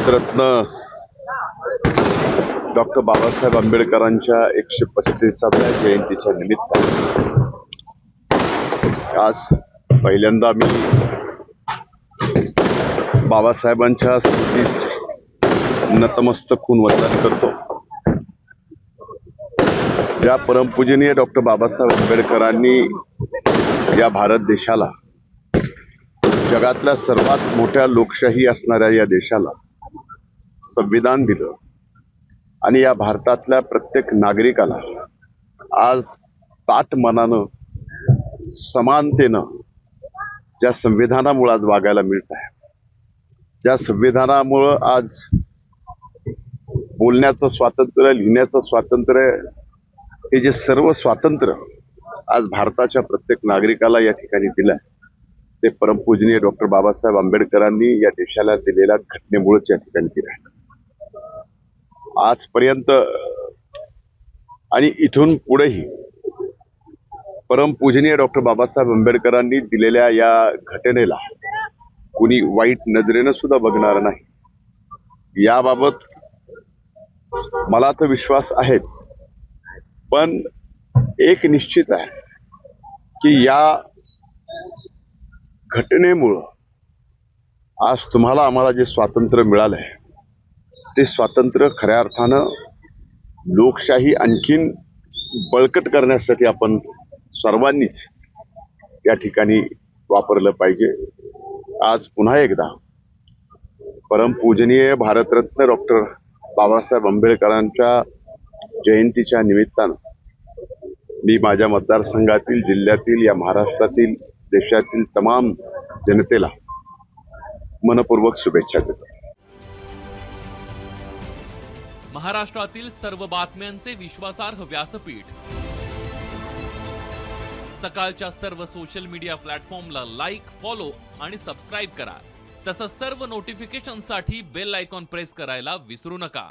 Bharat Ratna doctor Babasaheb आंबेडकरांच्या 135व्या जयंतीच्या निमित्ताने आज पहिल्यांदा मी बाबासाहेबांच्या स्मृतीस नतमस्तक होऊन वंदन करतो. ज्या परमपूजनीय डॉक्टर बाबासाहेब आंबेडकरांनी या भारत देशाला, जगातल्या सर्वात मोठ्या लोकशाही असणाऱ्या या देशाला संविधान दिलं आणि या भारतातल्या प्रत्येक नागरिकाला आज ताठ मनानं, समानतेनं ज्या संविधानामुळे आज वागायला मिळत आहे, ज्या संविधानामुळं आज बोलण्याचं स्वातंत्र्य, लिहिण्याचं स्वातंत्र्य, हे जे सर्व स्वातंत्र्य आज भारताच्या प्रत्येक नागरिकाला या ठिकाणी दिलं आहे, ते परमपूजनीय डॉक्टर बाबासाहेब आंबेडकरांनी या देशाला दिलेल्या घटनेमुळेच या ठिकाणी दिलं आहे. आजपर्यंत आणि इथून पुढेही परमपूजनीय डॉक्टर बाबासाहेब आंबेडकरांनी दिलेल्या या घटनेला कुणी वाईट नजरेनं सुद्धा बघणार नाही. याबाबत मला तर विश्वास आहेच, पण एक निश्चित आहे की या घटनेमुळं आज तुम्हाला आम्हाला जे स्वातंत्र्य मिळालंय, ते स्वातंत्र्य खऱ्या अर्थानं लोकशाही आणखीन बळकट करण्यासाठी आपण सर्वांनीच या ठिकाणी वापरलं पाहिजे. आज पुन्हा एकदा परमपूजनीय भारतरत्न डॉक्टर बाबासाहेब आंबेडकरांच्या जयंतीच्या निमित्तानं मी माझ्या मतदारसंघातील, जिल्ह्यातील, या महाराष्ट्रातील, देशातील तमाम जनतेला मनपूर्वक शुभेच्छा देतो. महाराष्ट्रातील सर्व बातम्यांचे विश्वासार्ह व्यासपीठ, सकाळच्या सर्व सोशल मीडिया प्लॅटफॉर्मला लाईक, फॉलो आणि सबस्क्राईब करा. तसंच सर्व नोटिफिकेशनसाठी बेल आयकॉन प्रेस करायला विसरू नका.